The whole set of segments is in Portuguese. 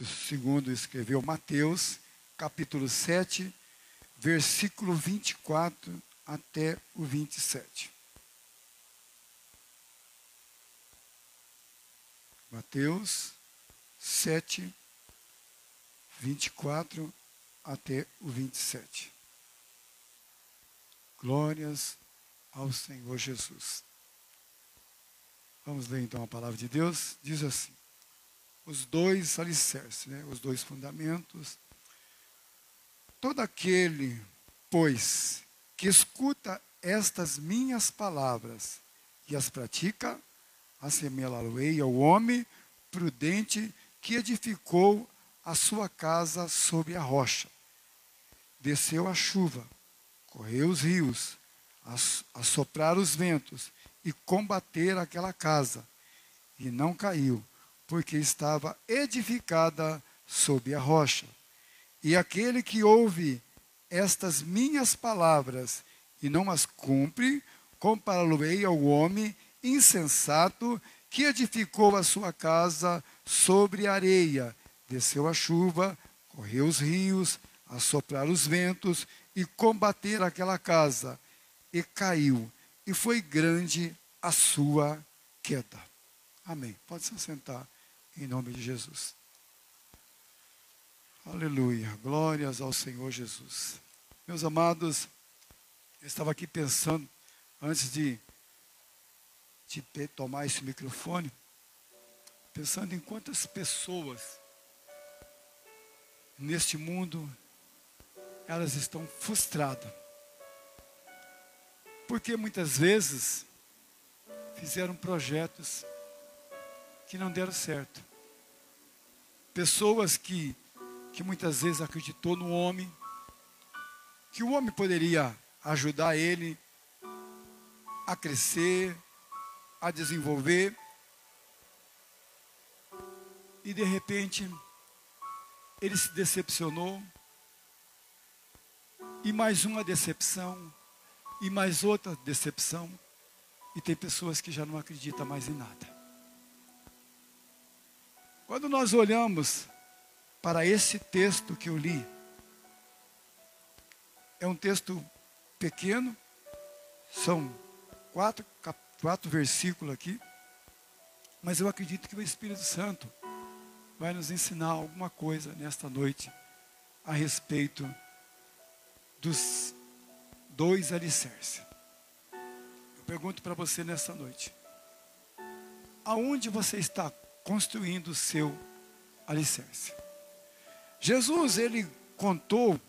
segundo escreveu Mateus, capítulo 7, versículo 24 até o 27. Mateus 7, 24 até o 27. Glórias ao Senhor Jesus. Vamos ler então a palavra de Deus. Diz assim: os dois alicerces, os dois fundamentos. Todo aquele, pois, que escuta estas minhas palavras e as pratica, assemelhá-lo-ei ao homem prudente que edificou a sua casa sobre a rocha. Desceu a chuva, correu os rios, assopraram os ventos e combateram aquela casa, e não caiu, porque estava edificada sobre a rocha. E aquele que ouve estas minhas palavras e não as cumpre, compará-lo-ei ao homem insensato que edificou a sua casa sobre a areia. Desceu a chuva, correu os rios, assopraram os ventos e combateram aquela casa, e caiu, e foi grande a sua queda. Amém. Pode se sentar em nome de Jesus. Aleluia. Glórias ao Senhor Jesus. Meus amados, eu estava aqui pensando, antes de tomar esse microfone, pensando em quantas pessoas neste mundo elas estão frustradas. Porque muitas vezes fizeram projetos que não deram certo. Pessoas que muitas vezes acreditou no homem, que o homem poderia ajudar ele a crescer, a desenvolver, e de repente ele se decepcionou, e mais uma decepção, e mais outra decepção, e tem pessoas que já não acreditam mais em nada. Quando nós olhamos para esse texto que eu li, é um texto pequeno, são quatro versículos aqui, mas eu acredito que o Espírito Santo vai nos ensinar alguma coisa nesta noite a respeito dos dois alicerces. Eu pergunto para você nesta noite: aonde você está construindo o seu alicerce? Jesus, ele contou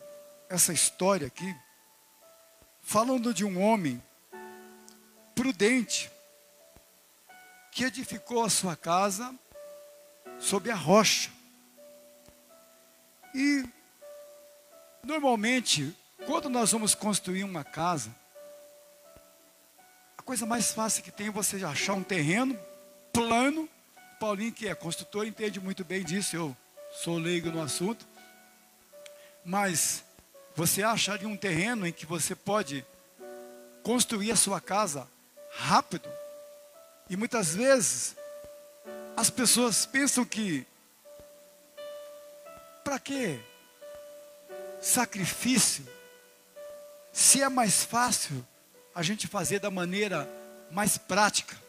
essa história aqui, falando de um homem prudente, que edificou a sua casa sobre a rocha. E, normalmente, quando nós vamos construir uma casa, a coisa mais fácil que tem é você achar um terreno plano. Paulinho, que é construtor, entende muito bem disso, eu sou leigo no assunto. Mas você acha ali um terreno em que você pode construir a sua casa rápido. E muitas vezes as pessoas pensam que para que sacrifício, se é mais fácil a gente fazer da maneira mais prática.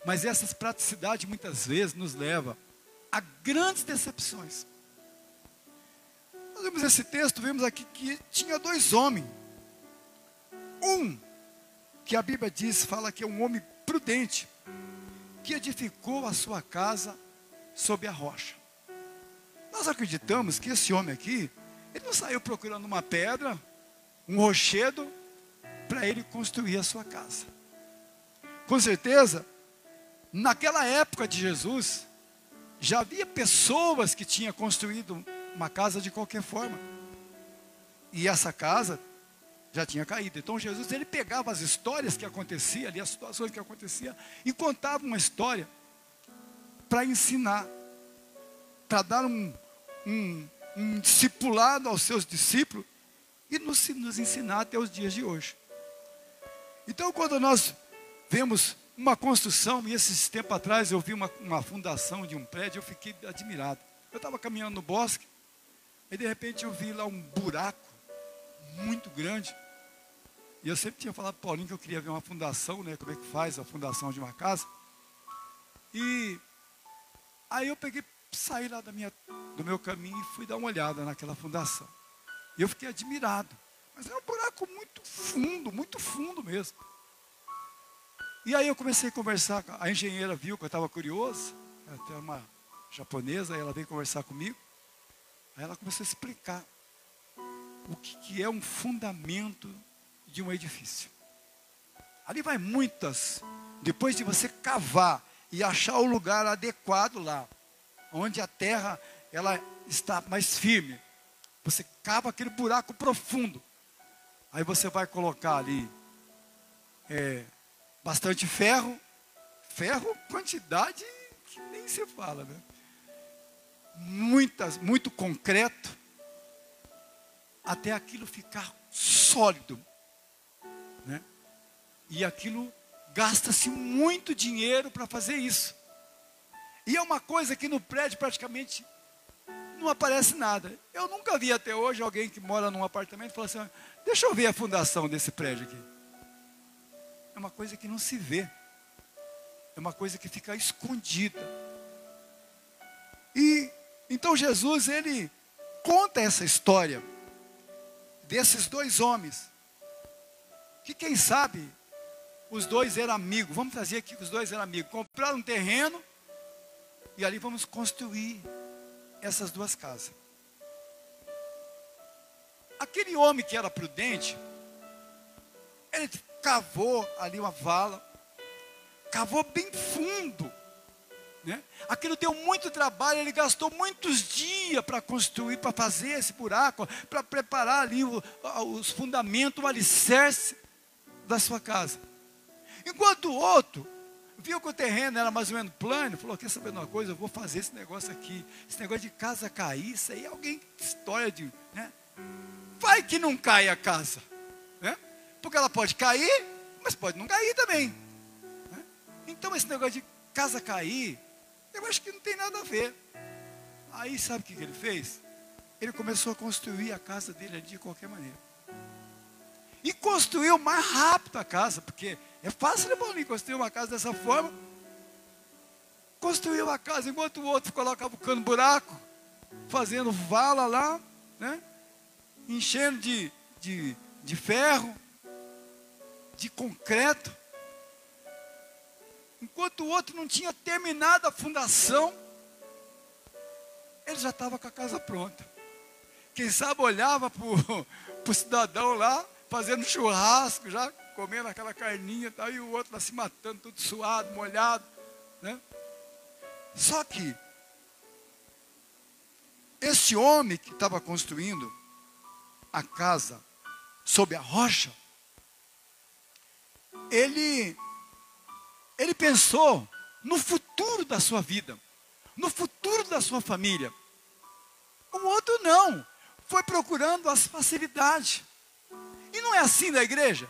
Mas essas praticidades muitas vezes nos levam a grandes decepções. Nós vemos esse texto, vemos aqui que tinha dois homens. Um, que a Bíblia diz, fala que é um homem prudente, que edificou a sua casa sobre a rocha. Nós acreditamos que esse homem aqui, ele não saiu procurando uma pedra, um rochedo, para ele construir a sua casa. Com certeza, naquela época de Jesus, já havia pessoas que tinham construído uma casa de qualquer forma. E essa casa já tinha caído. Então Jesus, ele pegava as histórias que aconteciam ali, as situações que aconteciam, e contava uma história para ensinar, para dar um discipulado aos seus discípulos e nos ensinar até os dias de hoje. Então, quando nós vemos uma construção, e esses tempos atrás eu vi uma fundação de um prédio, eu fiquei admirado. Eu estava caminhando no bosque, e de repente eu vi lá um buraco muito grande. E eu sempre tinha falado para o Paulinho que eu queria ver uma fundação, né? Como é que faz a fundação de uma casa. E aí eu peguei, saí lá do meu caminho e fui dar uma olhada naquela fundação. E eu fiquei admirado. Mas é um buraco muito fundo mesmo. E aí eu comecei a conversar, a engenheira viu que eu estava curioso, até uma japonesa, aí ela veio conversar comigo. Aí ela começou a explicar o que é um fundamento de um edifício. Ali vai muitas, depois de você cavar e achar o lugar adequado lá, onde a terra ela está mais firme, você cava aquele buraco profundo. Aí você vai colocar ali bastante ferro, quantidade que nem se fala, né? Muito concreto, até aquilo ficar sólido, né? E aquilo gasta-se muito dinheiro para fazer isso. E é uma coisa que no prédio praticamente não aparece nada. Eu nunca vi até hoje alguém que mora num apartamento e fala assim: deixa eu ver a fundação desse prédio aqui. É uma coisa que não se vê. É uma coisa que fica escondida. E então Jesus, ele conta essa história desses dois homens, que quem sabe os dois eram amigos. Vamos trazer aqui que os dois eram amigos. Compraram um terreno e ali vamos construir essas duas casas. Aquele homem que era prudente, ele cavou ali uma vala, cavou bem fundo, né? Aquilo deu muito trabalho, ele gastou muitos dias para construir, para fazer esse buraco, para preparar ali os fundamentos, o alicerce da sua casa. Enquanto o outro viu que o terreno era mais ou menos plano, falou: quer saber de uma coisa, eu vou fazer esse negócio aqui, esse negócio de casa cair, isso aí alguém, história de, né? Vai que não cai a casa, né? Porque ela pode cair, mas pode não cair também, né? Então esse negócio de casa cair, eu acho que não tem nada a ver. Aí sabe o que ele fez? Ele começou a construir a casa dele de qualquer maneira. E construiu mais rápido a casa, porque é fácil, né, Paulinho, construir uma casa dessa forma. Construiu a casa, enquanto o outro ficou lá cavucando buraco, fazendo vala lá, né? Enchendo de ferro, de concreto. Enquanto o outro não tinha terminado a fundação, ele já estava com a casa pronta. Quem sabe olhava para o cidadão lá, fazendo churrasco, já comendo aquela carninha, tá, e o outro lá se matando, tudo suado, molhado, né? Só que esse homem que estava construindo a casa sob a rocha, ele pensou no futuro da sua vida, no futuro da sua família. O outro não, foi procurando as facilidades. E não é assim da igreja?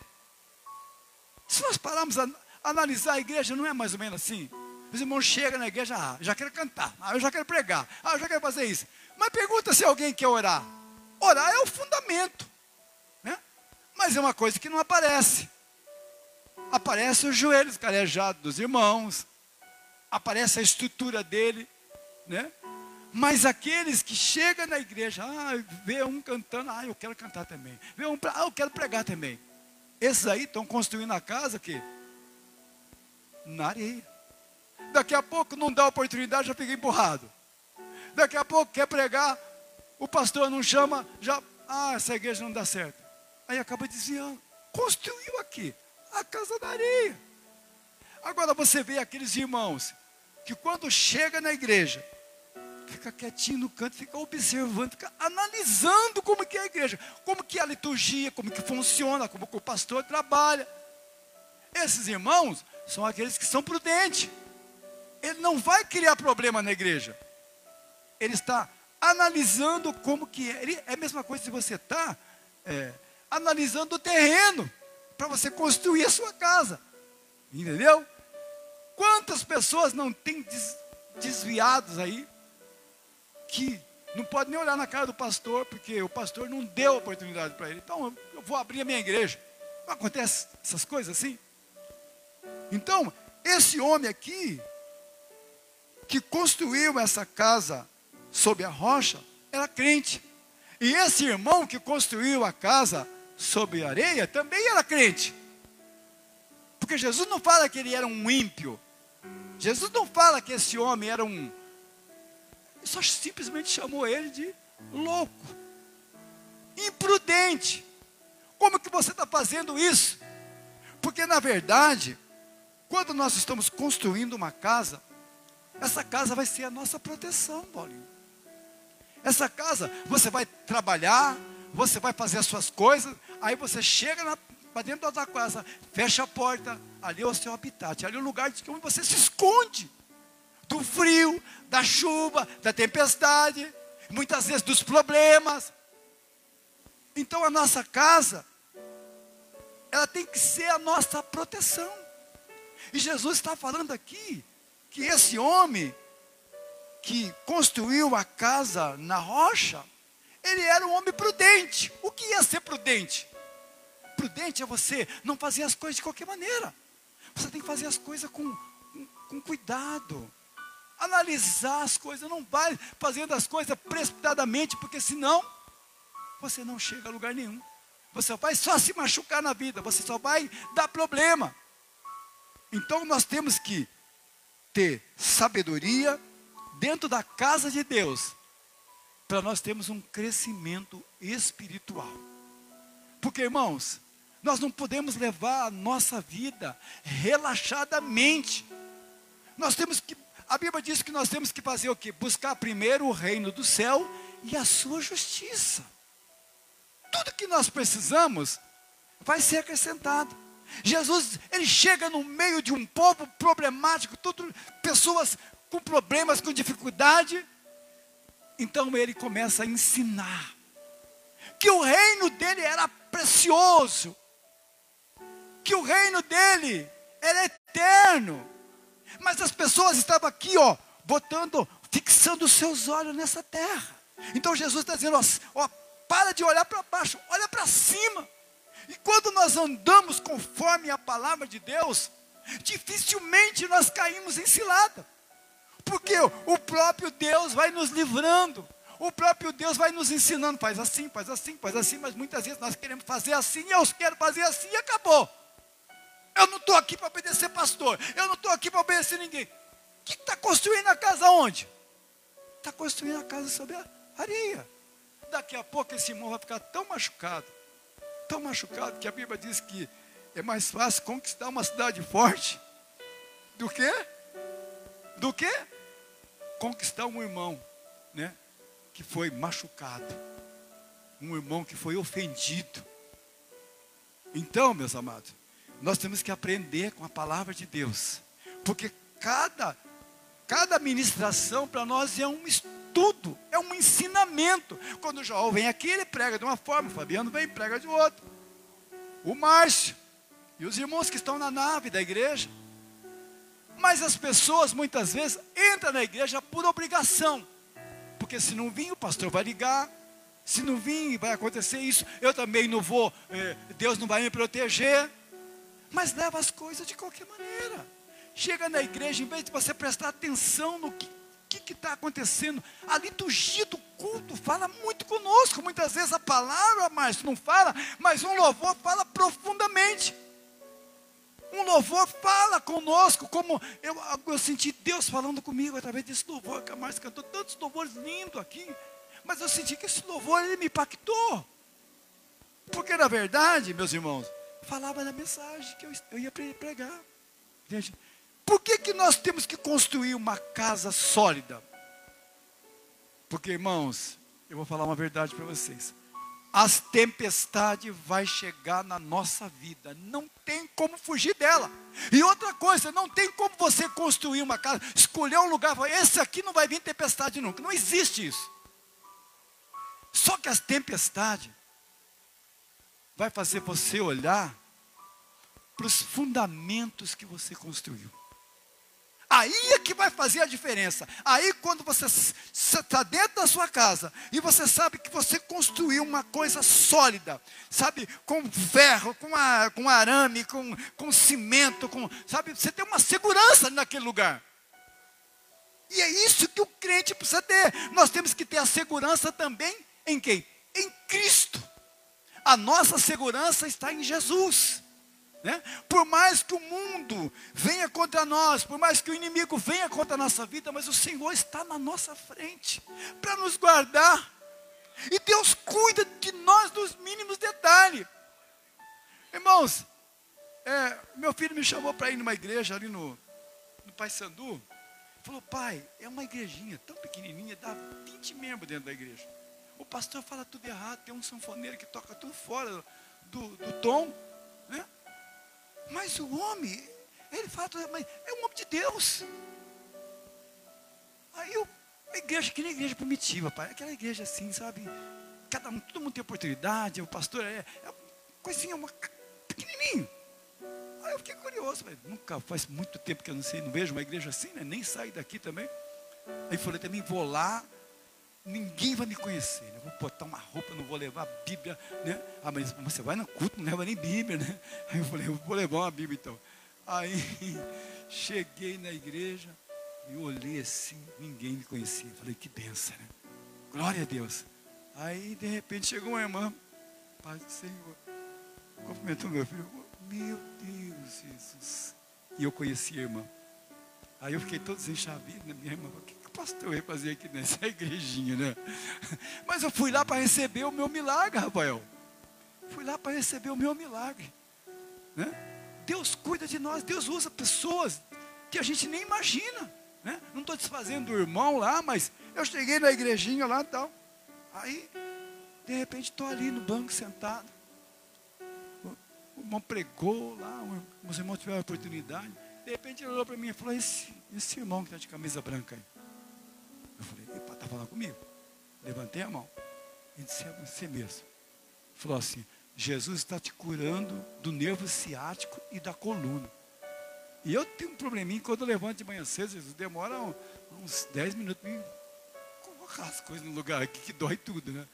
Se nós pararmos a analisar a igreja, não é mais ou menos assim? Os irmãos chegam na igreja: já quero cantar, eu já quero pregar, eu já quero fazer isso. Mas pergunta se alguém quer orar. Orar é o fundamento, né? Mas é uma coisa que não aparece. Aparece os joelhos calejados dos irmãos, aparece a estrutura dele, né? Mas aqueles que chegam na igreja, vê um cantando, eu quero cantar também. Vê um, eu quero pregar também. Esses aí estão construindo a casa aqui na areia. Daqui a pouco não dá oportunidade, já fica empurrado. Daqui a pouco quer pregar, o pastor não chama, já, essa igreja não dá certo. Aí acaba desviando. Construiu aqui a casa da areia. Agora você vê aqueles irmãos que quando chega na igreja, fica quietinho no canto, fica observando, fica analisando como que é a igreja, como que é a liturgia, como que funciona, como que o pastor trabalha. Esses irmãos são aqueles que são prudentes. Ele não vai criar problema na igreja. Ele está analisando como que é. É a mesma coisa se você está analisando o terreno para você construir a sua casa. Entendeu? Quantas pessoas não têm desviados aí que não pode nem olhar na cara do pastor, porque o pastor não deu oportunidade para ele. Então, eu vou abrir a minha igreja. Não acontece essas coisas assim? Então, esse homem aqui, que construiu essa casa sob a rocha, era crente. E esse irmão que construiu a casa sob a areia, também era crente. Porque Jesus não fala que ele era um ímpio. Jesus não fala que esse homem era um... Ele só simplesmente chamou ele de louco, imprudente. Como que você está fazendo isso? Porque na verdade, quando nós estamos construindo uma casa, essa casa vai ser a nossa proteção, Paulinho. Essa casa, você vai trabalhar, você vai fazer as suas coisas, aí você chega para dentro da casa, fecha a porta, ali é o seu habitat, ali é o lugar de onde você se esconde do frio, da chuva, da tempestade, muitas vezes dos problemas. Então a nossa casa, ela tem que ser a nossa proteção. E Jesus está falando aqui que esse homem que construiu a casa na rocha, ele era um homem prudente. O que é ser prudente? Prudente é você não fazer as coisas de qualquer maneira. Você tem que fazer as coisas com cuidado. Analisar as coisas, não vai fazendo as coisas precipitadamente, porque senão você não chega a lugar nenhum. Você vai só se machucar na vida, você só vai dar problema. Então nós temos que ter sabedoria dentro da casa de Deus, para nós termos um crescimento espiritual. Porque, irmãos, nós não podemos levar a nossa vida relaxadamente. Nós temos que, a Bíblia diz que nós temos que fazer o quê? Buscar primeiro o reino do céu e a sua justiça. Tudo que nós precisamos vai ser acrescentado. Jesus, ele chega no meio de um povo problemático, pessoas com problemas, com dificuldade. Então ele começa a ensinar que o reino dele era precioso, que o reino dele era eterno. Mas as pessoas estavam aqui, fixando os seus olhos nessa terra. Então Jesus está dizendo, para de olhar para baixo, olha para cima. E quando nós andamos conforme a palavra de Deus, dificilmente nós caímos em cilada. Porque o próprio Deus vai nos livrando. O próprio Deus vai nos ensinando. Faz assim, faz assim, faz assim. Mas muitas vezes nós queremos fazer assim. E eu quero fazer assim e acabou. Eu não estou aqui para obedecer pastor. Eu não estou aqui para obedecer ninguém. O que está construindo a casa onde? Está construindo a casa sobre a areia. Daqui a pouco esse irmão vai ficar tão machucado, que a Bíblia diz que é mais fácil conquistar uma cidade forte do que conquistar um irmão, né, que foi machucado, um irmão que foi ofendido. Então, meus amados, nós temos que aprender com a palavra de Deus, porque cada ministração para nós é um estudo, é um ensinamento. Quando o João vem aqui, ele prega de uma forma, o Fabiano vem e prega de outra, o Márcio e os irmãos que estão na nave da igreja. Mas as pessoas muitas vezes entram na igreja por obrigação, porque se não vir o pastor vai ligar, se não vir vai acontecer isso, eu também não vou, Deus não vai me proteger. Mas leva as coisas de qualquer maneira. Chega na igreja, em vez de você prestar atenção no que está acontecendo, a liturgia do culto fala muito conosco. Muitas vezes a palavra, mas não fala, mas um louvor fala profundamente. Um louvor fala conosco, como eu senti Deus falando comigo através desse louvor que a Márcia cantou, tantos louvores lindos aqui, mas eu senti que esse louvor, ele me impactou, porque na verdade, meus irmãos, falava da mensagem que eu ia pregar. Gente, por que nós temos que construir uma casa sólida? Porque, irmãos, eu vou falar uma verdade para vocês. As tempestades vão chegar na nossa vida. Não tem como fugir dela. E outra coisa, não tem como você construir uma casa, escolher um lugar, esse aqui não vai vir tempestade nunca. Não existe isso. Só que as tempestades vai fazer você olhar para os fundamentos que você construiu. Aí é que vai fazer a diferença. Aí quando você está dentro da sua casa e você sabe que você construiu uma coisa sólida, sabe, com ferro, com arame, com cimento, sabe, você tem uma segurança naquele lugar. E é isso que o crente precisa ter. Nós temos que ter a segurança também em quem? Em Cristo. A nossa segurança está em Jesus. Né? Por mais que o mundo venha contra nós, por mais que o inimigo venha contra a nossa vida, mas o Senhor está na nossa frente para nos guardar. E Deus cuida de nós nos mínimos detalhes. Irmãos, meu filho me chamou para ir numa igreja ali no Paissandu. Falou: pai, é uma igrejinha tão pequenininha, dá 20 membros dentro da igreja. O pastor fala tudo errado, tem um sanfoneiro que toca tudo fora do tom, né? Mas o homem, ele fala, mas é um homem de Deus. Aí a igreja, que nem igreja primitiva, pai, aquela igreja assim, sabe, todo mundo tem oportunidade, o pastor é coisinha, pequenininho. Aí eu fiquei curioso, nunca, faz muito tempo que eu não vejo uma igreja assim, né? Nem saí daqui também. Aí falei também, vou lá, ninguém vai me conhecer, né? Vou botar uma roupa, não vou levar a Bíblia, né? Ah, mas você vai no culto, não leva nem Bíblia, né? Aí eu falei, eu vou levar uma Bíblia então. Aí cheguei na igreja e olhei assim, ninguém me conhecia. Falei, que benção, né? Glória a Deus. Aí de repente chegou uma irmã, Paz do Senhor, cumprimentou meu filho. Meu Deus, Jesus. E eu conheci a irmã. Aí eu fiquei todo desenchavido, né? Minha irmã, o que o pastor ia fazer aqui nessa igrejinha, né? Mas eu fui lá para receber o meu milagre, Rafael. Fui lá para receber o meu milagre, né? Deus cuida de nós, Deus usa pessoas que a gente nem imagina, né? Não estou desfazendo do irmão lá, mas eu cheguei na igrejinha lá e tal. Aí, de repente, estou ali no banco sentado. O irmão pregou lá, os irmãos tiveram a oportunidade. De repente ele olhou para mim e falou: esse irmão que está de camisa branca aí. Eu falei: epa, está falando comigo? Levantei a mão. Ele disse: é você mesmo. Falou assim: Jesus está te curando do nervo ciático e da coluna. E eu tenho um probleminha, quando eu levanto de manhã cedo, Jesus, demora uns 10 minutos para colocar as coisas no lugar aqui, que dói tudo, né?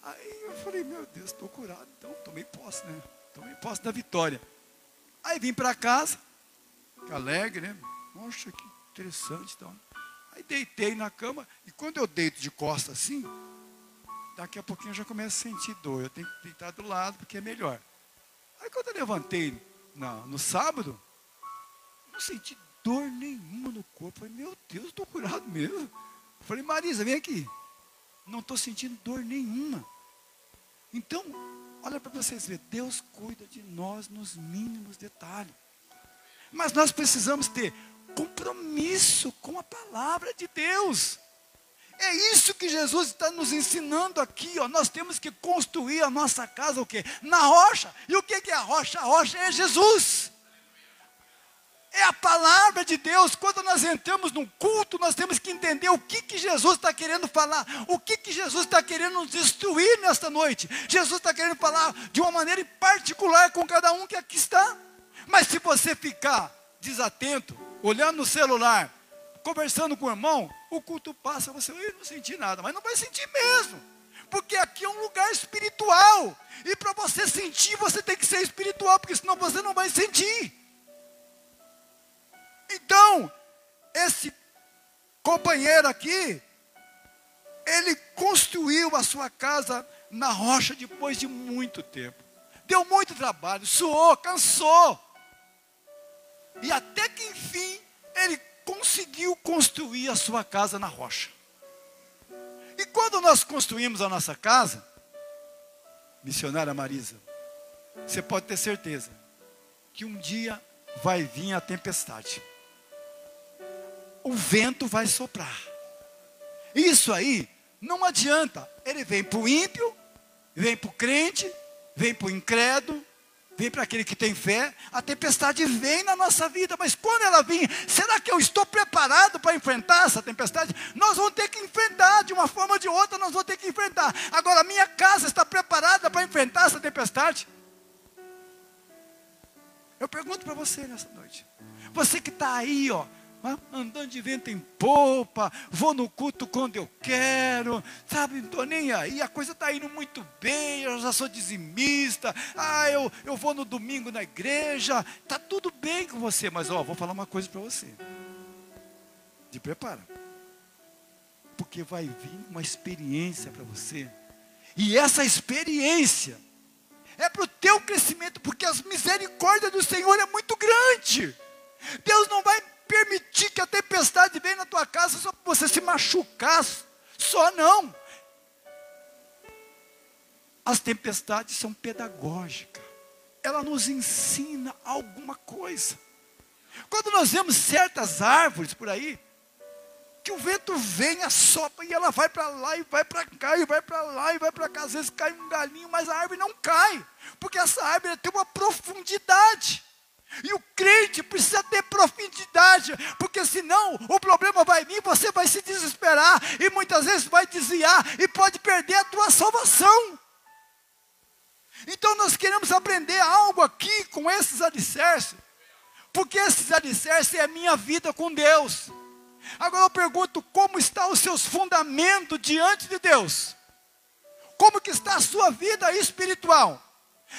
Aí eu falei: meu Deus, estou curado. Então tomei posse, né? Tomei posse da vitória. Aí vim para casa, alegre, né? Poxa, que interessante. Então. Aí deitei na cama, e quando eu deito de costas assim, daqui a pouquinho eu já começo a sentir dor. Eu tenho que deitar do lado, porque é melhor. Aí quando eu levantei no sábado, não senti dor nenhuma no corpo. Eu falei: meu Deus, estou curado mesmo. Eu falei: Marisa, vem aqui. Não estou sentindo dor nenhuma. Então, olha para vocês verem, Deus cuida de nós nos mínimos detalhes. Mas nós precisamos ter compromisso com a palavra de Deus. É isso que Jesus está nos ensinando aqui, ó. Nós temos que construir a nossa casa o quê? Na rocha. E o que é a rocha? A rocha é Jesus. É a palavra de Deus. Quando nós entramos num culto, nós temos que entender o que Jesus está querendo falar. O que Jesus está querendo nos instruir nesta noite. Jesus está querendo falar de uma maneira particular com cada um que aqui está. Mas se você ficar desatento, olhando no celular, conversando com o irmão, o culto passa, você não senti nada. Mas não vai sentir mesmo. Porque aqui é um lugar espiritual. E para você sentir, você tem que ser espiritual, porque senão você não vai sentir. Então, esse companheiro aqui, ele construiu a sua casa na rocha depois de muito tempo. Deu muito trabalho, suou, cansou. E até que enfim, ele conseguiu construir a sua casa na rocha. E quando nós construímos a nossa casa, missionária Marisa, você pode ter certeza que um dia vai vir a tempestade. O vento vai soprar. Isso aí não adianta. Ele vem para o ímpio, vem para o crente, vem para o incrédulo, vem para aquele que tem fé. A tempestade vem na nossa vida, mas quando ela vir, será que eu estou preparado para enfrentar essa tempestade? Nós vamos ter que enfrentar, de uma forma ou de outra, nós vamos ter que enfrentar. Agora, a minha casa está preparada para enfrentar essa tempestade? Eu pergunto para você nessa noite. Você que está aí, ó, andando de vento em popa, vou no culto quando eu quero, sabe, não estou nem aí, a coisa está indo muito bem, eu já sou dizimista, eu vou no domingo na igreja, está tudo bem com você, mas vou falar uma coisa para você, te prepara, porque vai vir uma experiência para você, e essa experiência é para o teu crescimento, porque as misericórdias do Senhor é muito grande. Deus não vai permitir que a tempestade venha na tua casa só para você se machucar, só não. As tempestades são pedagógicas, ela nos ensina alguma coisa. Quando nós vemos certas árvores por aí, que o vento vem, assopra, e ela vai para lá, e vai para cá, e vai para lá, e vai para cá, às vezes cai um galinho, mas a árvore não cai, porque essa árvore tem uma profundidade, e o crente precisa ter profundidade, porque senão o problema vai vir, você vai se desesperar, e muitas vezes vai desviar, e pode perder a tua salvação. Então nós queremos aprender algo aqui com esses alicerces, porque esses alicerces é a minha vida com Deus. Agora eu pergunto, como estão os seus fundamentos diante de Deus? Como que está a sua vida espiritual?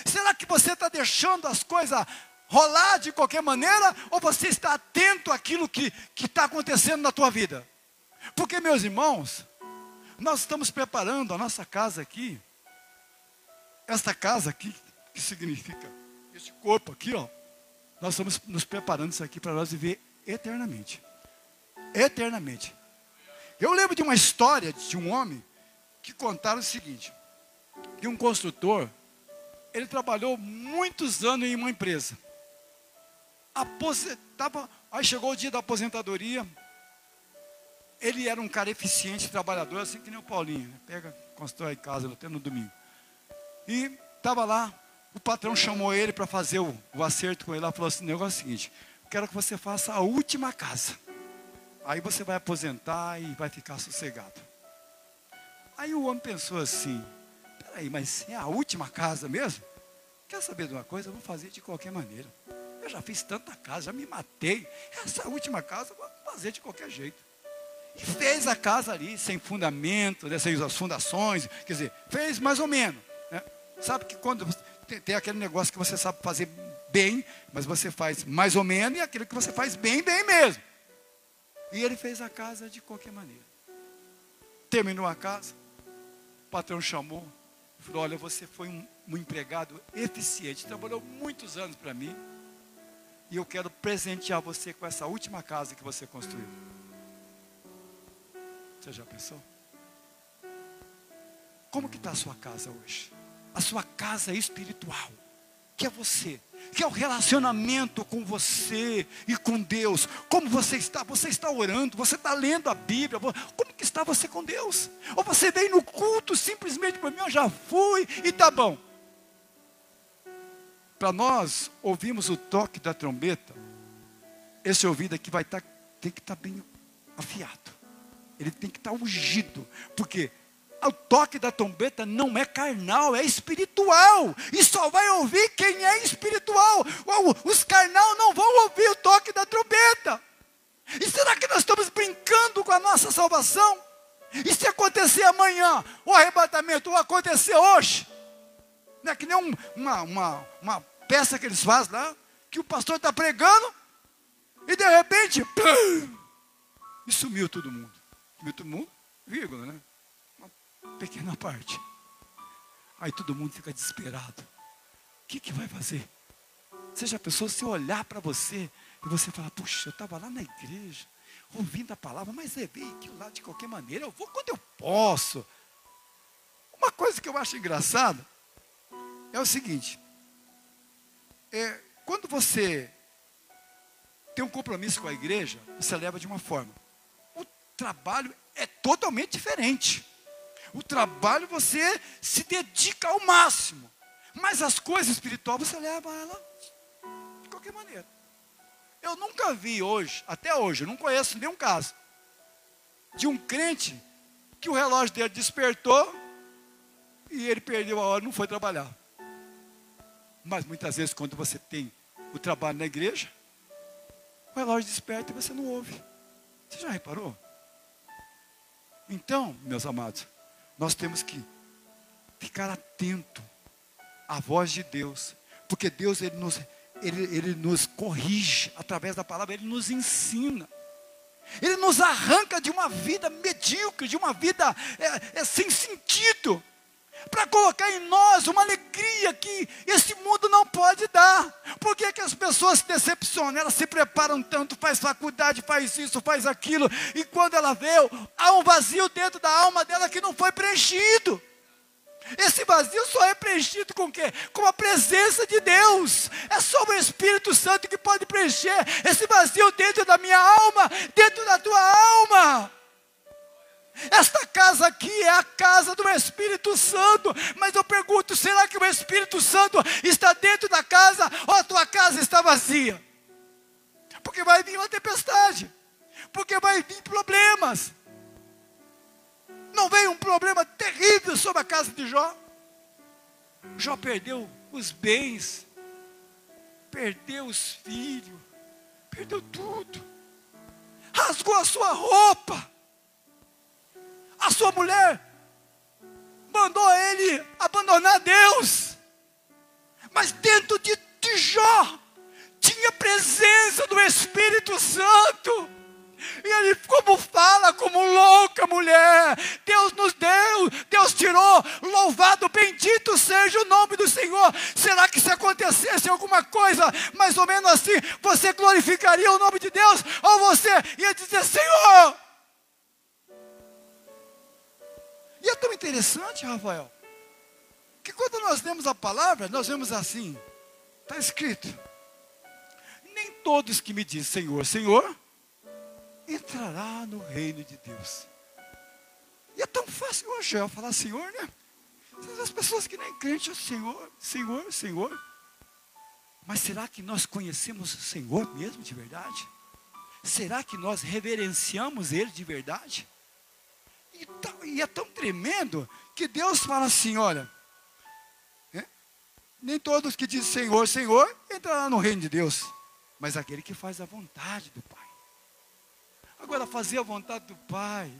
Será que você está deixando as coisas rolar de qualquer maneira? Ou você está atento àquilo que está acontecendo na tua vida? Porque, meus irmãos, nós estamos preparando a nossa casa aqui. Esta casa aqui, que significa este corpo aqui, ó. Nós estamos nos preparando isso aqui para nós viver eternamente. Eternamente. Eu lembro de uma história de um homem que contaram o seguinte, que um construtor, ele trabalhou muitos anos em uma empresa, aí chegou o dia da aposentadoria, ele era um cara eficiente, trabalhador, assim que nem o Paulinho, né? Pega, constrói casa até no domingo, e estava lá, o patrão chamou ele para fazer o acerto com ele, lá falou assim, o negócio é o seguinte, quero que você faça a última casa, aí você vai aposentar e vai ficar sossegado. Aí o homem pensou assim, peraí, mas é a última casa mesmo? Quer saber de uma coisa? Eu vou fazer de qualquer maneira. Eu já fiz tanta casa, já me matei. Essa última casa eu vou fazer de qualquer jeito. E fez a casa ali, sem fundamento, né, sem as fundações, quer dizer, fez mais ou menos. Né? Sabe que quando tem aquele negócio que você sabe fazer bem, mas você faz mais ou menos, e aquilo que você faz bem, bem mesmo. E ele fez a casa de qualquer maneira. Terminou a casa, o patrão chamou, falou, olha, você foi um empregado eficiente, trabalhou muitos anos para mim, e eu quero presentear você com essa última casa que você construiu. Você já pensou? Como que está a sua casa hoje? A sua casa espiritual, que é você, que é o relacionamento com você e com Deus. Como você está? Você está orando, você está lendo a Bíblia, como que está você com Deus? Ou você vem no culto simplesmente para mim, eu já fui e está bom. Para nós ouvirmos o toque da trombeta, esse ouvido aqui tem que estar bem afiado, ele tem que estar ungido, porque o toque da trombeta não é carnal, é espiritual. E só vai ouvir quem é espiritual. Os carnal não vão ouvir o toque da trombeta. E será que nós estamos brincando com a nossa salvação? E se acontecer amanhã, o arrebatamento, ou acontecer hoje, não é que nem uma peça que eles fazem lá, que o pastor está pregando, e de repente, pum, e sumiu todo mundo. Sumiu todo mundo, vírgula, né? Pequena parte. Aí todo mundo fica desesperado. O que vai fazer? Você já pensou se olhar para você e você falar, puxa, eu estava lá na igreja, ouvindo a palavra, mas levei aquilo lá de qualquer maneira, eu vou quando eu posso. Uma coisa que eu acho engraçada é o seguinte, quando você tem um compromisso com a igreja, você leva de uma forma. O trabalho é totalmente diferente. O trabalho você se dedica ao máximo. Mas as coisas espirituais você leva ela de qualquer maneira. Eu nunca vi hoje, até hoje, eu não conheço nenhum caso de um crente que o relógio dele despertou e ele perdeu a hora e não foi trabalhar. Mas muitas vezes quando você tem o trabalho na igreja, o relógio desperta e você não ouve. Você já reparou? Então, meus amados, nós temos que ficar atento à voz de Deus, porque Deus ele nos corrige através da palavra, Ele nos ensina, Ele nos arranca de uma vida medíocre, de uma vida sem sentido, para colocar em nós uma alegria que esse mundo não pode dar. Por que as pessoas se decepcionam? Elas se preparam tanto, faz faculdade, faz isso, faz aquilo, e quando ela vê, há um vazio dentro da alma dela que não foi preenchido. Esse vazio só é preenchido com o quê? Com a presença de Deus. É só o Espírito Santo que pode preencher esse vazio dentro da minha alma, dentro da tua alma. Esta casa aqui é a casa do Espírito Santo, mas eu pergunto, será que o Espírito Santo está dentro da casa, ou a tua casa está vazia? Porque vai vir uma tempestade, porque vai vir problemas. Não veio um problema terrível sobre a casa de Jó? Jó perdeu os bens, perdeu os filhos, perdeu tudo, rasgou a sua roupa. A sua mulher mandou ele abandonar Deus, mas dentro de Jó tinha presença do Espírito Santo, e ele como louca mulher, Deus nos deu, Deus tirou, louvado, bendito seja o nome do Senhor. Será que se acontecesse alguma coisa mais ou menos assim, você glorificaria o nome de Deus, ou você ia dizer, Senhor? E é tão interessante, Rafael, que quando nós lemos a palavra, nós vemos assim, está escrito, nem todos que me dizem Senhor, Senhor, entrará no reino de Deus. E é tão fácil hoje eu falar Senhor, né? As pessoas que nem crente, Senhor, Senhor, Senhor. Mas será que nós conhecemos o Senhor mesmo de verdade? Será que nós reverenciamos Ele de verdade? E é tão tremendo que Deus fala assim, olha, nem todos que dizem Senhor, Senhor, entrarão no reino de Deus, mas aquele que faz a vontade do Pai. Agora, fazer a vontade do Pai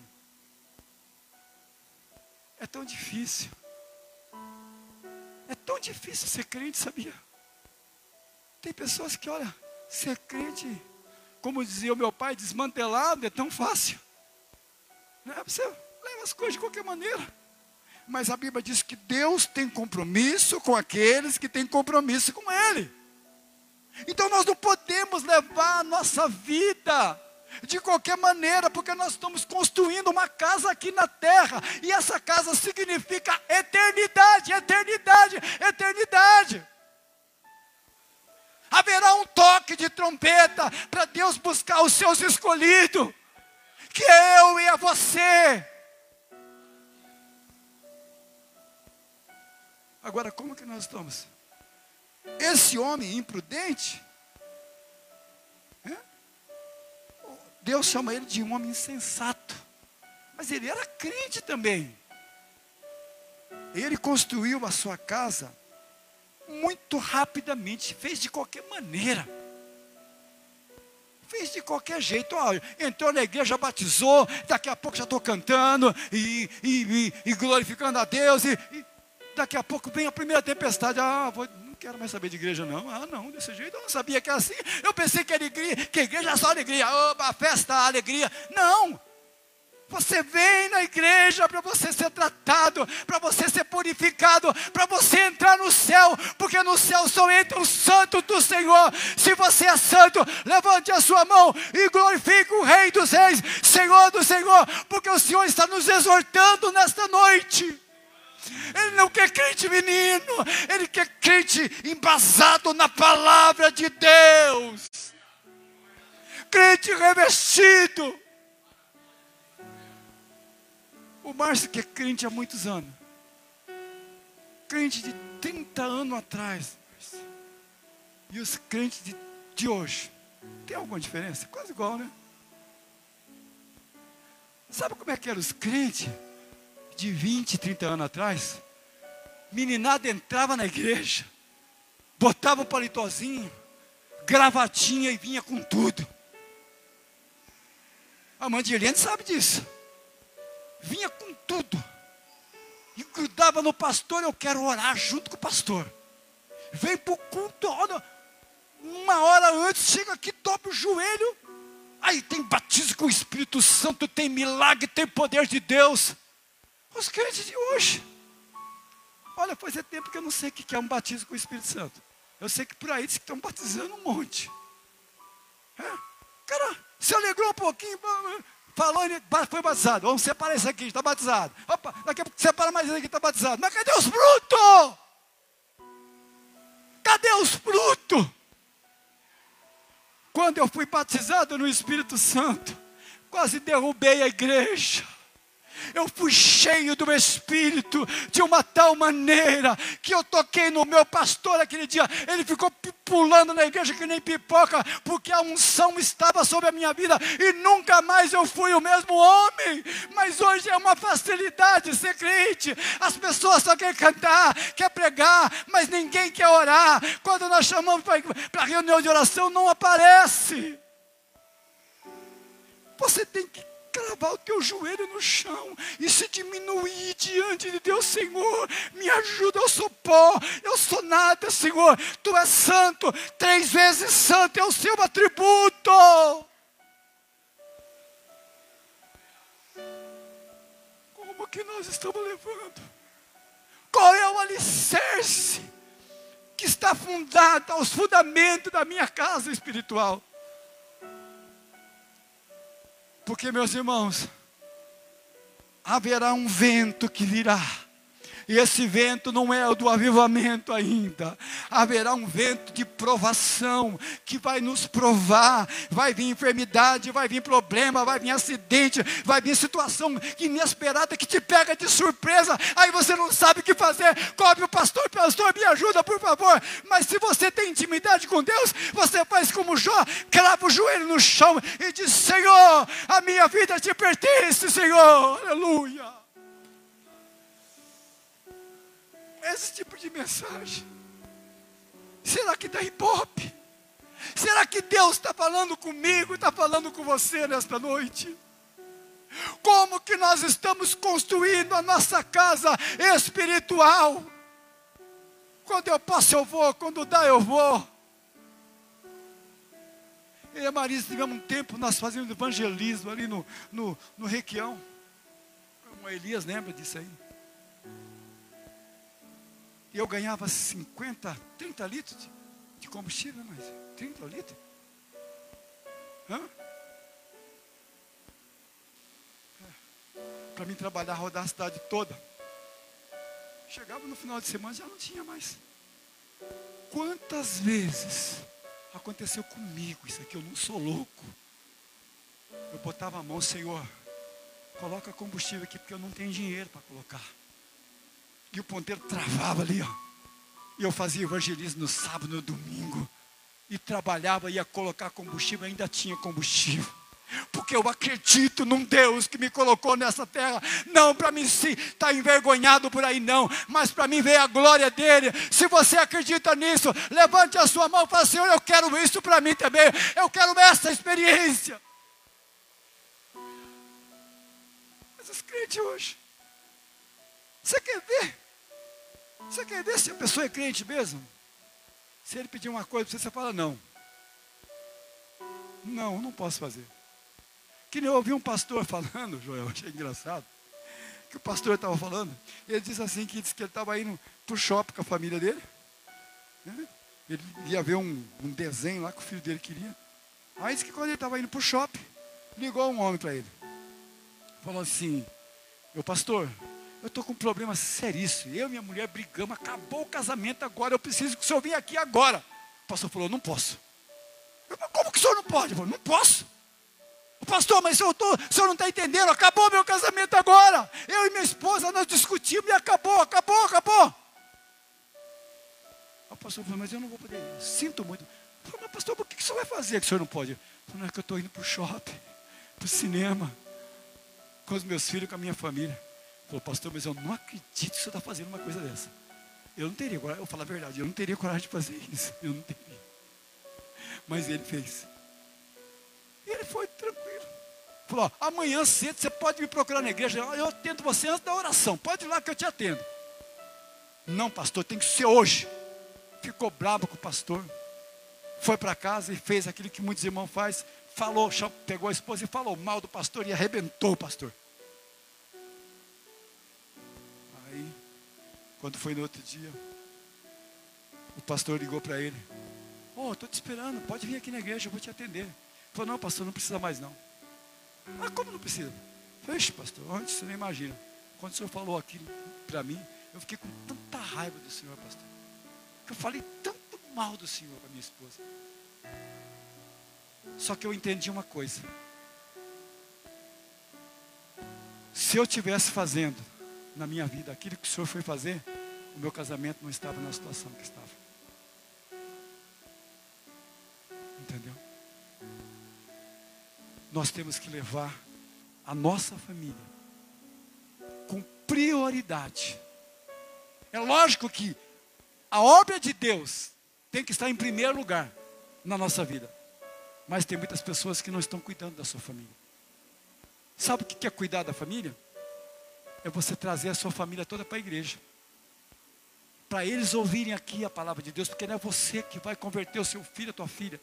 é tão difícil. É tão difícil ser crente, sabia? Tem pessoas que, olha, ser crente, como dizia o meu pai, desmantelado, é tão fácil. Né? Você leva as coisas de qualquer maneira. Mas a Bíblia diz que Deus tem compromisso com aqueles que têm compromisso com Ele. Então nós não podemos levar a nossa vida de qualquer maneira, porque nós estamos construindo uma casa aqui na terra, e essa casa significa eternidade, eternidade, eternidade. Haverá um toque de trombeta para Deus buscar os seus escolhidos, que é eu e é você. Agora, como que nós estamos? Esse homem imprudente, Deus chama ele de um homem insensato, mas ele era crente também. Ele construiu a sua casa muito rapidamente, fez de qualquer maneira, fez de qualquer jeito. Entrou na igreja, batizou, daqui a pouco já estou cantando e glorificando a Deus, e daqui a pouco vem a primeira tempestade. Não quero mais saber de igreja não. Não, desse jeito eu não sabia que era assim. Eu pensei que era igreja, que igreja é só alegria. Opa, festa, alegria. Não. Você vem na igreja para você ser tratado, para você ser purificado, para você entrar no céu, porque no céu só entra o santo do Senhor. Se você é santo, levante a sua mão e glorifique o Rei dos Reis, Senhor do Senhor, porque o Senhor está nos exortando nesta noite. Ele não quer crente menino, Ele quer crente embasado na palavra de Deus, crente revestido. O Márcio que é crente há muitos anos, crente de 30 anos atrás, e os crentes de hoje, tem alguma diferença? Quase igual, né? Sabe como é que eram os crentes de 20, 30 anos atrás? Meninada entrava na igreja, botava um palitozinho, gravatinha e vinha com tudo. A mãe de Eliane sabe disso. Vinha com tudo. E grudava no pastor, eu quero orar junto com o pastor. Vem para o culto, uma hora antes, chega aqui, dobra o joelho. Aí tem batismo com o Espírito Santo, tem milagre, tem poder de Deus. Os crentes de hoje. Olha, faz tempo que eu não sei o que é um batismo com o Espírito Santo. Eu sei que por aí diz que estão batizando um monte. Cara, se alegrou um pouquinho, falou, foi batizado. Vamos separar esse aqui, está batizado. Opa, daqui a pouco separa mais esse aqui, está batizado. Mas cadê os frutos? Cadê os frutos? Quando eu fui batizado no Espírito Santo, quase derrubei a igreja. Eu fui cheio do Espírito de uma tal maneira que eu toquei no meu pastor aquele dia. Ele ficou pulando na igreja que nem pipoca, porque a unção estava sobre a minha vida e nunca mais eu fui o mesmo homem. Mas hoje é uma facilidade ser crente. As pessoas só querem cantar, quer pregar, mas ninguém quer orar. Quando nós chamamos para reunião de oração, não aparece. Você tem que cravar o teu joelho no chão e se diminuir diante de Deus. Senhor, me ajuda, eu sou pó, eu sou nada, Senhor, Tu és santo, 3 vezes santo é o seu atributo. Como que nós estamos levando? Qual é o alicerce que está fundado aos fundamentos da minha casa espiritual? Porque, meus irmãos, haverá um vento que virá. E esse vento não é o do avivamento ainda. Haverá um vento de provação que vai nos provar. Vai vir enfermidade, vai vir problema, vai vir acidente, vai vir situação inesperada que te pega de surpresa. Aí você não sabe o que fazer. Cobre o pastor, me ajuda, por favor. Mas se você tem intimidade com Deus, você faz como Jó, crava o joelho no chão e diz: Senhor, a minha vida te pertence, Senhor. Aleluia. Esse tipo de mensagem. Será que dá ibope? Será que Deus está falando comigo, está falando com você nesta noite? Como que nós estamos construindo a nossa casa espiritual? Quando eu posso eu vou, quando dá eu vou. Eu e a Marisa tivemos um tempo, nós fazíamos evangelismo ali no Requião. O Elias lembra disso aí. E eu ganhava 30 litros de combustível, mas 30 litros? Para mim trabalhar, rodar a cidade toda. Chegava no final de semana, já não tinha mais. Quantas vezes aconteceu comigo isso aqui? Eu não sou louco. Eu botava a mão: Senhor, coloca combustível aqui, porque eu não tenho dinheiro para colocar. E o ponteiro travava ali, ó. E eu fazia evangelismo no sábado, no domingo. E trabalhava, ia colocar combustível, ainda tinha combustível. Porque eu acredito num Deus que me colocou nessa terra. Não para mim estar envergonhado por aí, não. Mas para mim ver a glória dele. Se você acredita nisso, levante a sua mão e fala: Senhor, eu quero isso para mim também. Eu quero essa experiência. Mas os crentes hoje, você quer ver? Você quer ver se a pessoa é crente mesmo? Se ele pedir uma coisa para você, você fala: não. Não, não posso fazer. Que nem eu ouvi um pastor falando, Joel, achei engraçado. Que o pastor estava falando, ele disse assim, que ele estava indo para o shopping com a família dele. Né? Ele ia ver um desenho lá que o filho dele queria. Aí disse que quando ele estava indo para o shopping, ligou um homem para ele. Falou assim: meu pastor, eu estou com um problema seríssimo. Eu e minha mulher brigamos, acabou o casamento agora. Eu preciso que o senhor venha aqui agora. O pastor falou: não posso. Eu falei: como que o senhor não pode? Eu falei: não posso. O pastor, mas o senhor não está entendendo. Acabou meu casamento agora. Eu e minha esposa, nós discutimos e acabou. O pastor falou: mas eu não vou poder ir. Sinto muito. Eu falei: mas pastor, por que o senhor vai fazer que o senhor não pode? Eu falei: não, é que eu estou indo para o shopping, para o cinema, com os meus filhos, com a minha família. Falou: pastor, mas eu não acredito que o senhor está fazendo uma coisa dessa. Eu não teria coragem, eu falo a verdade, eu não teria coragem de fazer isso. Eu não teria. Mas ele fez. E ele foi tranquilo. Falou, ó, amanhã cedo você pode me procurar na igreja, eu atendo você antes da oração, pode ir lá que eu te atendo. Não, pastor, tem que ser hoje. Ficou bravo com o pastor. Foi para casa e fez aquilo que muitos irmãos fazem. Falou, pegou a esposa e falou mal do pastor e arrebentou o pastor. Aí, quando foi no outro dia, o pastor ligou para ele. Estou te esperando, pode vir aqui na igreja, eu vou te atender. Ele falou, não, pastor, não precisa mais não. Ah, como não precisa? Feche, pastor, antes você não imagina. Quando o senhor falou aquilo para mim, eu fiquei com tanta raiva do senhor, pastor, que eu falei tanto mal do senhor para minha esposa. Só que eu entendi uma coisa. Se eu estivesse fazendo na minha vida aquilo que o senhor foi fazer, o meu casamento não estava na situação que estava. Entendeu? Nós temos que levar a nossa família com prioridade. É lógico que a obra de Deus tem que estar em primeiro lugar na nossa vida. Mas tem muitas pessoas que não estão cuidando da sua família. Sabe o que é cuidar da família? É você trazer a sua família toda para a igreja. Para eles ouvirem aqui a palavra de Deus, porque não é você que vai converter o seu filho, a tua filha.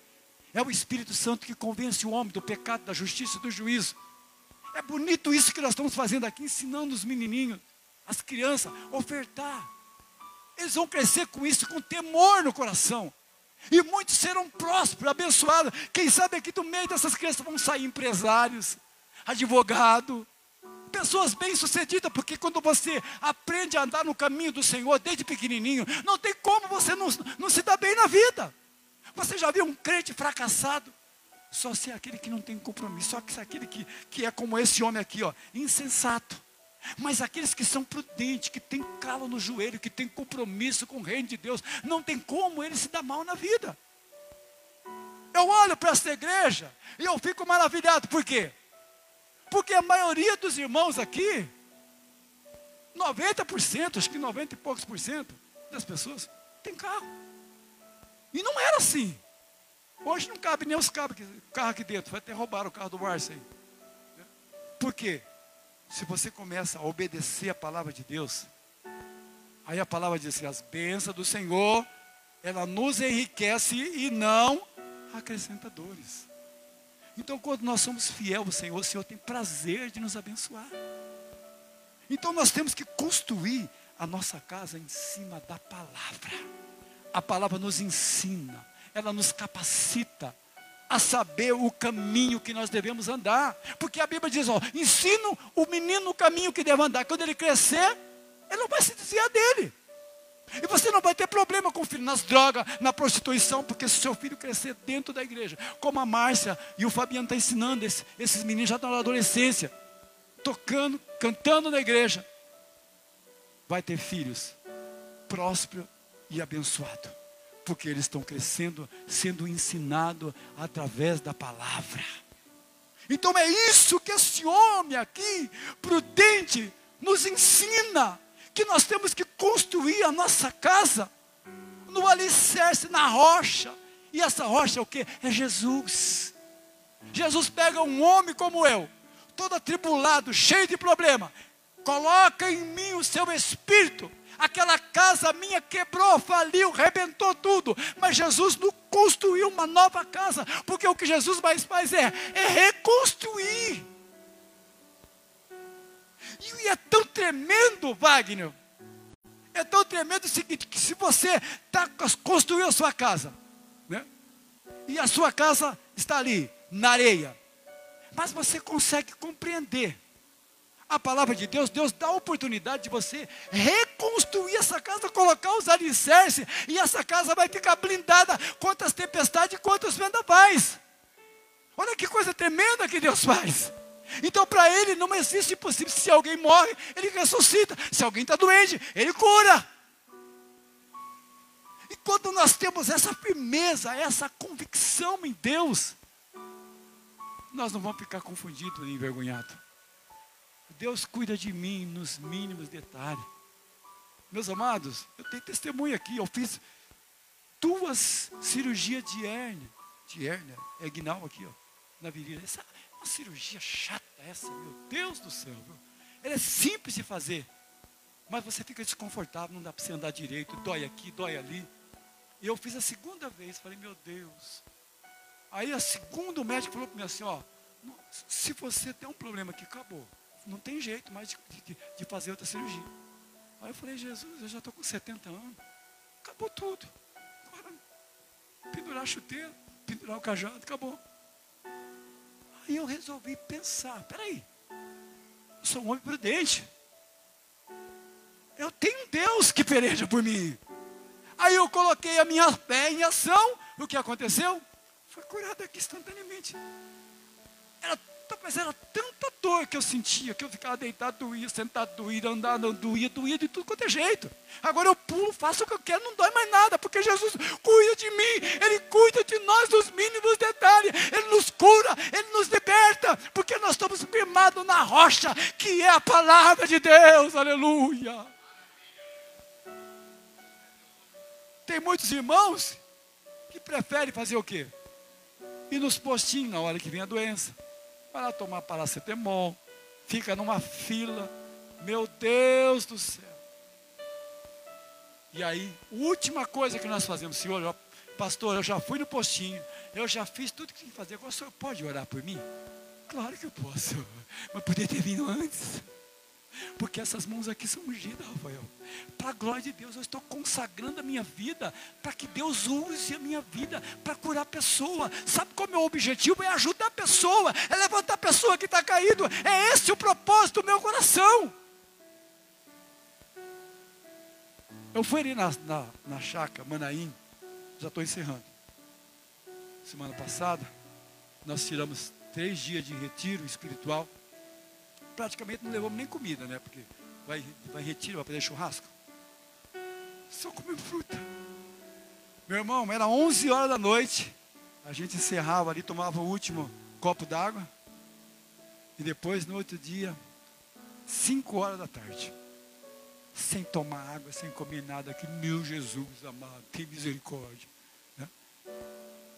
É o Espírito Santo que convence o homem do pecado, da justiça e do juízo. É bonito isso que nós estamos fazendo aqui, ensinando os menininhos, as crianças, a ofertar. Eles vão crescer com isso, com temor no coração. E muitos serão prósperos, abençoados. Quem sabe aqui do meio dessas crianças vão sair empresários, advogados, pessoas bem-sucedidas, porque quando você aprende a andar no caminho do Senhor desde pequenininho, não tem como você não se dar bem na vida. Você já viu um crente fracassado? Só se é aquele que não tem compromisso, só que é aquele que é como esse homem aqui, ó, insensato. Mas aqueles que são prudentes, que têm calo no joelho, que têm compromisso com o reino de Deus, não tem como ele se dar mal na vida. Eu olho para essa igreja e eu fico maravilhado. Por quê? Porque a maioria dos irmãos aqui, 90%, acho que 90 e poucos por cento das pessoas, tem carro. E não era assim. Hoje não cabe nem os carros aqui dentro. Vai até roubar o carro do Márcio aí. Por quê? Se você começa a obedecer a palavra de Deus, aí a palavra diz assim, as bênçãos do Senhor, ela nos enriquece e não acrescenta dores. Então quando nós somos fiéis ao Senhor, o Senhor tem prazer de nos abençoar. Então nós temos que construir a nossa casa em cima da palavra. A palavra nos ensina, ela nos capacita a saber o caminho que nós devemos andar. Porque a Bíblia diz, ensina o menino o caminho que deve andar. Quando ele crescer, ele não vai se desviar dele. E você não vai ter problema com o filho nas drogas, na prostituição, porque se o seu filho crescer dentro da igreja, como a Márcia e o Fabiano estão ensinando, esses meninos já estão na adolescência, tocando, cantando na igreja, vai ter filhos prósperos e abençoados. Porque eles estão crescendo, sendo ensinados através da palavra. Então é isso que esse homem aqui, prudente, nos ensina. Que nós temos que construir a nossa casa no alicerce, na rocha. E essa rocha é o quê? É Jesus. Jesus pega um homem como eu, todo atribulado, cheio de problema. Coloca em mim o seu espírito. Aquela casa minha quebrou, faliu, rebentou tudo. Mas Jesus não construiu uma nova casa. Porque o que Jesus mais faz é reconstruir. E é tão tremendo, Wagner. É tão tremendo o seguinte, que se você construiu a sua casa, né? E a sua casa está ali, na areia. Mas você consegue compreender a palavra de Deus. Deus dá a oportunidade de você reconstruir essa casa, colocar os alicerces, e essa casa vai ficar blindada contra as tempestades e contra os vendavais. Olha que coisa tremenda que Deus faz. Então para Ele não existe impossível. Se alguém morre, Ele ressuscita. Se alguém está doente, Ele cura. E quando nós temos essa firmeza, essa convicção em Deus, nós não vamos ficar confundidos nem envergonhados. Deus cuida de mim nos mínimos detalhes. Meus amados, eu tenho testemunho aqui. Eu fiz 2 cirurgias de hérnia. De hérnia, é guinal aqui, ó, na virilha. uma cirurgia chata essa, meu Deus do céu. Viu? Ela é simples de fazer, mas você fica desconfortável, não dá para você andar direito, dói aqui, dói ali. E eu fiz a segunda vez, falei, meu Deus. Aí a segunda, o médico falou para mim assim, ó, se você tem um problema aqui, acabou. Não tem jeito mais de fazer outra cirurgia. Aí eu falei, Jesus, eu já estou com 70 anos, acabou tudo. Agora, pendurar a chuteira, pendurar o cajado, acabou. Aí eu resolvi pensar, peraí, eu sou um homem prudente. Eu tenho um Deus que peleja por mim. Aí eu coloquei a minha fé em ação. O que aconteceu? Foi curado aqui instantaneamente. Mas era tanta dor que eu sentia, que eu ficava deitado, doía, sentado, doía, andado, doía de tudo quanto é jeito. Agora eu pulo, faço o que eu quero, não dói mais nada, porque Jesus cuida de mim, Ele cuida de nós nos mínimos detalhes, Ele nos cura, Ele nos liberta, porque nós estamos firmados na rocha, que é a palavra de Deus, aleluia. Tem muitos irmãos que preferem fazer o quê? Ir nos postinhos na hora que vem a doença. Vai lá tomar paracetamol, fica numa fila, meu Deus do céu. E aí, a última coisa que nós fazemos, Senhor, pastor, eu já fui no postinho, eu já fiz tudo que tinha que fazer, agora o senhor pode orar por mim? Claro que eu posso, mas podia ter vindo antes. Porque essas mãos aqui são ungidas, Rafael. Para a glória de Deus, eu estou consagrando a minha vida, para que Deus use a minha vida, para curar a pessoa. Sabe qual é o meu objetivo? É ajudar a pessoa, é levantar a pessoa que está caído. É esse o propósito do meu coração. Eu fui ali na chácara Manaim, já estou encerrando. Semana passada, nós tiramos 3 dias de retiro espiritual. Praticamente não levamos nem comida, né? Porque vai retiro, vai fazer churrasco. Só comemos fruta. Meu irmão, era 11 horas da noite. A gente encerrava ali, tomava o último copo d'água. E depois, no outro dia, 5 horas da tarde. Sem tomar água, sem comer nada. Que meu Jesus amado, tem misericórdia. Né?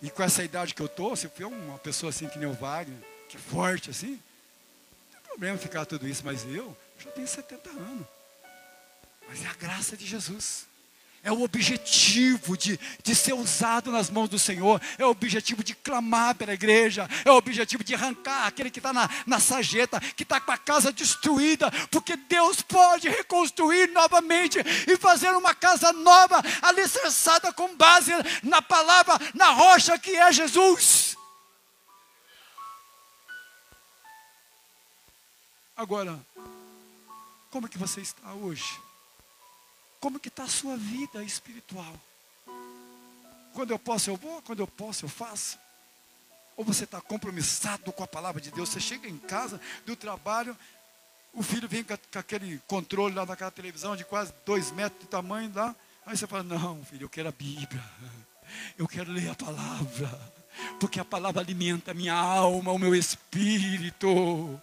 E com essa idade que eu estou, se eu for uma pessoa assim que nem o Wagner, que é forte assim, problema ficar tudo isso, mas eu já tenho 70 anos. Mas é a graça de Jesus. É o objetivo de ser usado nas mãos do Senhor. É o objetivo de clamar pela igreja. É o objetivo de arrancar aquele que está na sarjeta, que está com a casa destruída. Porque Deus pode reconstruir novamente e fazer uma casa nova, alicerçada com base na palavra, na rocha que é Jesus. Agora, como é que você está hoje? Como que está a sua vida espiritual? Quando eu posso eu vou, quando eu posso eu faço? Ou você está compromissado com a palavra de Deus? Você chega em casa do trabalho, o filho vem com aquele controle lá naquela televisão de quase 2 metros de tamanho lá. Aí você fala, não filho, eu quero a Bíblia. Eu quero ler a palavra. Porque a palavra alimenta a minha alma, o meu espírito.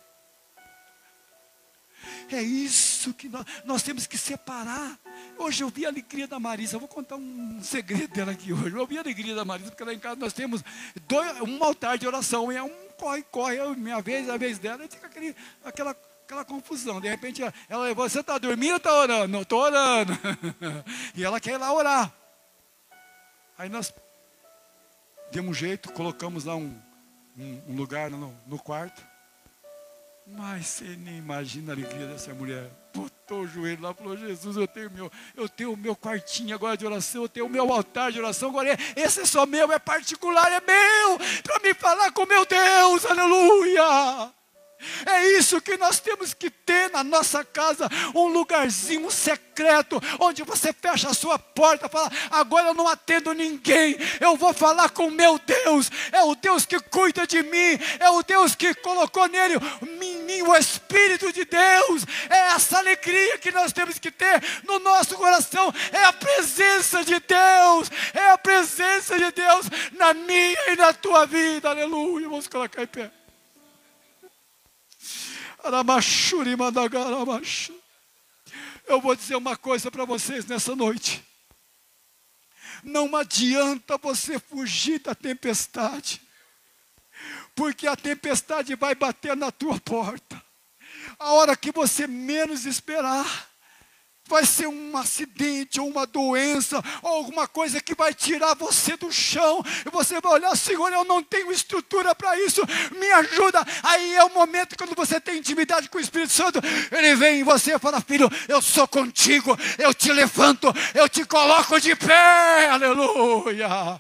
É isso que nós temos que separar. Hoje eu vi a alegria da Marisa. Eu vou contar um segredo dela aqui hoje. Eu vi a alegria da Marisa, porque lá em casa nós temos um altar de oração. É um corre, minha vez, a vez dela. E fica aquela confusão. De repente ela levou, você está dormindo ou está orando? Não, estou orando. E ela quer ir lá orar. Aí nós demos um jeito, colocamos lá um lugar no quarto. Mas você nem imagina a alegria dessa mulher. Botou o joelho lá e falou, Jesus, eu tenho o meu quartinho agora de oração, eu tenho o meu altar de oração, agora esse é só meu, é particular, é meu, para me falar com meu Deus, aleluia. É isso que nós temos que ter na nossa casa, um lugarzinho secreto, onde você fecha a sua porta e fala, agora eu não atendo ninguém, eu vou falar com o meu Deus, é o Deus que cuida de mim, é o Deus que colocou nele em mim o Espírito de Deus, é essa alegria que nós temos que ter no nosso coração, é a presença de Deus, é a presença de Deus na minha e na tua vida, aleluia. Vamos colocar em pé. Eu vou dizer uma coisa para vocês nessa noite. Não adianta você fugir da tempestade. porque a tempestade vai bater na tua porta. A hora que você menos esperar. Vai ser um acidente, ou uma doença, ou alguma coisa que vai tirar você do chão. E você vai olhar, Senhor, eu não tenho estrutura para isso, me ajuda. Aí é o momento quando você tem intimidade com o Espírito Santo. Ele vem em você e fala, filho, eu sou contigo, eu te levanto, eu te coloco de pé. Aleluia.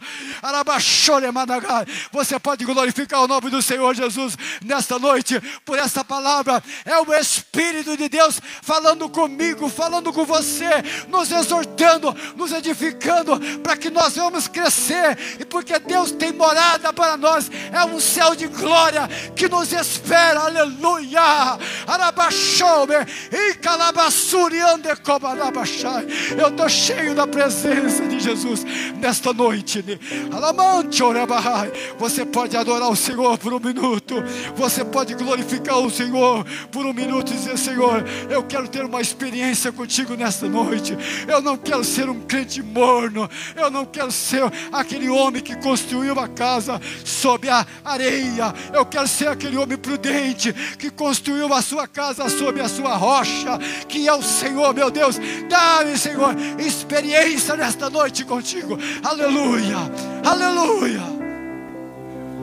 Você pode glorificar o nome do Senhor Jesus nesta noite, por essa palavra. É o Espírito de Deus falando comigo, falando com você, nos exortando, nos edificando, para que nós vamos crescer, e porque Deus tem morada para nós, é um céu de glória que nos espera, aleluia. Eu estou cheio da presença de Jesus nesta noite. Você pode adorar o Senhor por um minuto, você pode glorificar o Senhor por um minuto e dizer, Senhor, eu quero ter uma experiência contigo nesta noite. Eu não quero ser um crente morno, eu não quero ser aquele homem que construiu uma casa sob a areia. Eu quero ser aquele homem prudente que construiu a sua casa sob a sua rocha, que é o Senhor, meu Deus. Dá-me, Senhor, experiência nesta noite contigo. Aleluia, aleluia.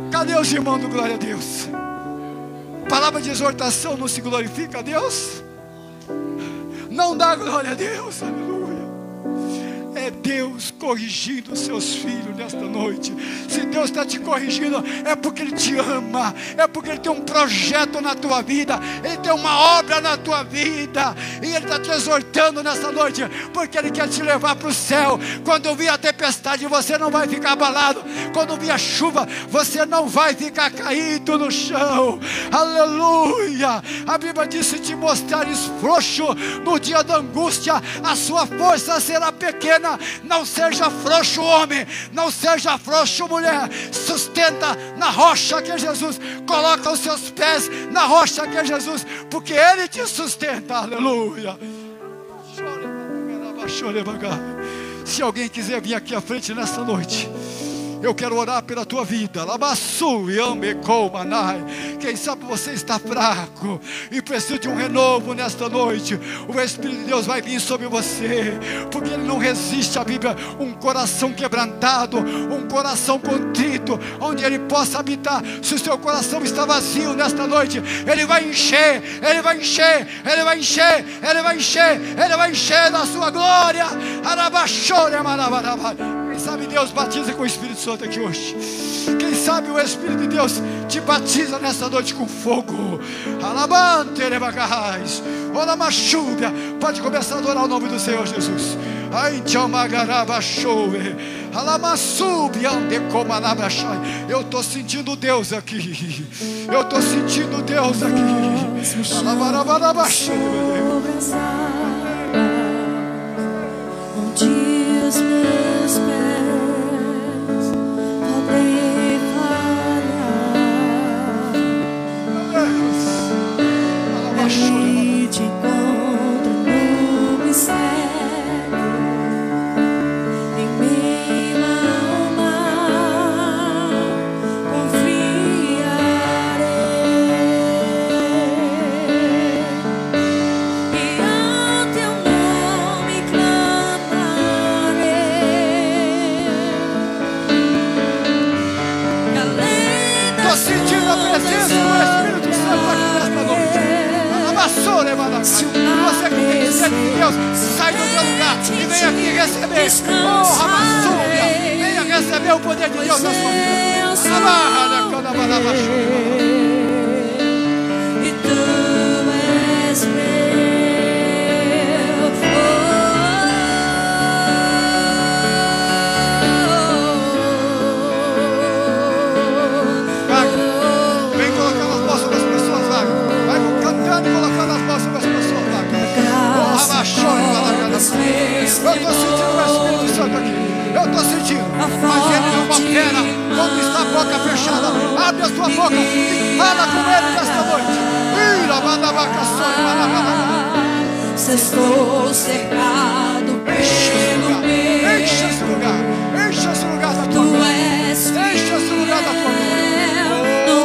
Cadê os irmãos do glória a Deus? Palavra de exortação não se glorifica a Deus? Não dá glória a Deus, aleluia. É Deus corrigindo os seus filhos nesta noite. Se Deus está te corrigindo, é porque Ele te ama, é porque Ele tem um projeto na tua vida, Ele tem uma obra na tua vida, e Ele está te exortando nesta noite, porque Ele quer te levar para o céu. Quando vir a tempestade, você não vai ficar abalado. Quando vir a chuva, você não vai ficar caído no chão. Aleluia. A Bíblia diz, se te mostrares frouxo no dia da angústia, a sua força será pequena. Não seja frouxo, homem, não seja frouxo, mulher. Sustenta na rocha que é Jesus. Coloca os seus pés na rocha que é Jesus, porque Ele te sustenta. Aleluia. Se alguém quiser vir aqui à frente nessa noite, eu quero orar pela tua vida. Quem sabe você está fraco e precisa de um renovo nesta noite. O Espírito de Deus vai vir sobre você, porque Ele não resiste, a Bíblia, um coração quebrantado, um coração contrito, onde Ele possa habitar. Se o seu coração está vazio nesta noite, Ele vai encher, Ele vai encher, Ele vai encher, Ele vai encher, Ele vai encher da sua glória. Quem sabe Deus batiza com o Espírito Santo aqui hoje. Quem sabe o Espírito de Deus te batiza nessa noite com fogo. Alabante, lebagais. Olamachúbia. Pode começar a adorar o nome do Senhor Jesus. Ai, tchamagaraba chove. Alamassúbia, andecomanabachai. Eu estou sentindo Deus aqui. Eu estou sentindo Deus aqui. Alabarabarabachai. Onde os meus pés podem parar, ali te encontro no mistério, em meio ao mar, confiarei, e ao teu nome clamarei, e além da Estou sentindo a presença do Espírito Santo aqui nesta noite. Você que tem sede de Deus, sai do teu lugar e vem aqui receber. Oh, Rabassúbia, venha receber o poder de Deus na sua vida. e tu és meu. Vem colocando as mãos sobre as pessoas, vai. Vai cantando e colocando as mãos sobre as pessoas, vai. Oh, Rabassúbia, eu estou sentindo o Espírito Santo aqui. Eu estou sentindo. Mas Ele não opera quando está a boca fechada. Abre a sua boca e fala com Ele nesta noite. Se estou cercado pelo meu, Enche esse lugar da tua tu glória. és Enche esse lugar da tua glória. fiel,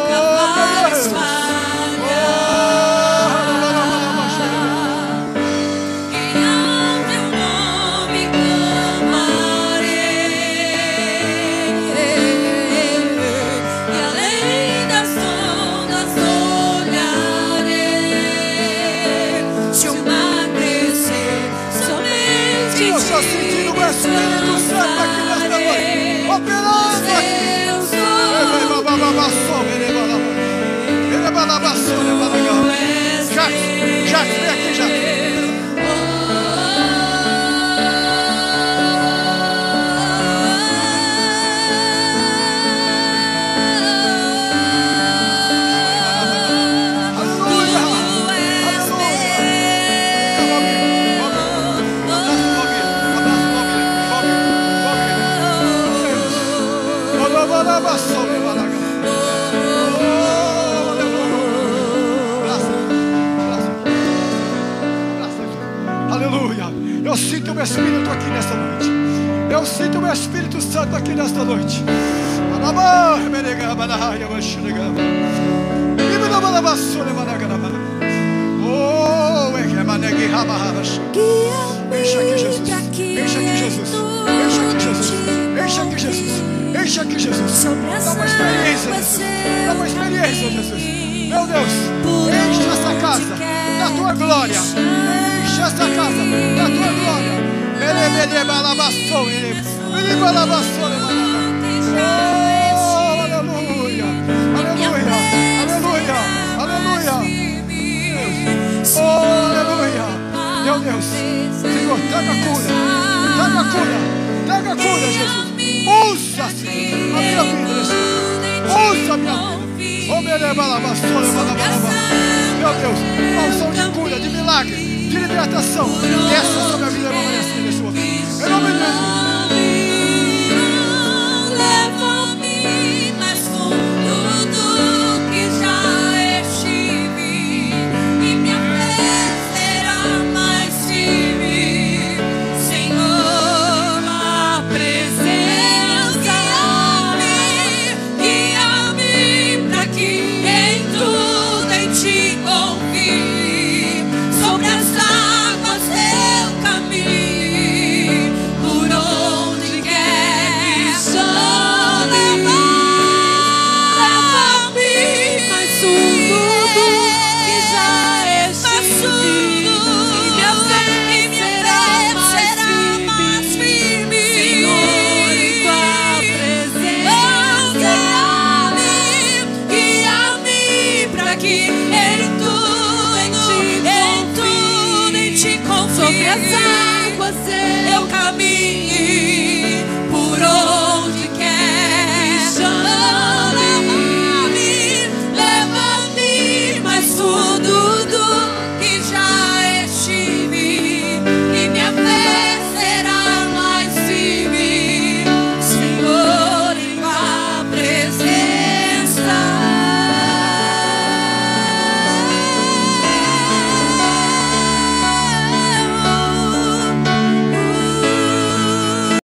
Espírito Santo aqui nesta noite, operando aqui. Jacques, vem aqui, Jacques. Aleluia. Eu sinto o meu Espírito aqui nesta noite. Eu sinto o meu Espírito Santo aqui nesta noite. Enche aqui, Jesus. Enche aqui, Jesus. Enche aqui, Jesus. Enche aqui, Jesus. Enche aqui, Jesus. Dá uma experiência, Jesus. Dá uma experiência, Jesus. Meu Deus, enche essa casa da tua glória. Enche essa casa da tua glória. Aleluia. Aleluia. Aleluia. Aleluia. Oh, aleluia. Meu Deus. Senhor, traga cura. Traga cura. Traga cura, Jesus. Usa, Senhor, a minha vida, Jesus. Usa a minha vida. Meu Deus, uma unção de cura, de milagre, de libertação. Essa sobre a vida, irmã Maria.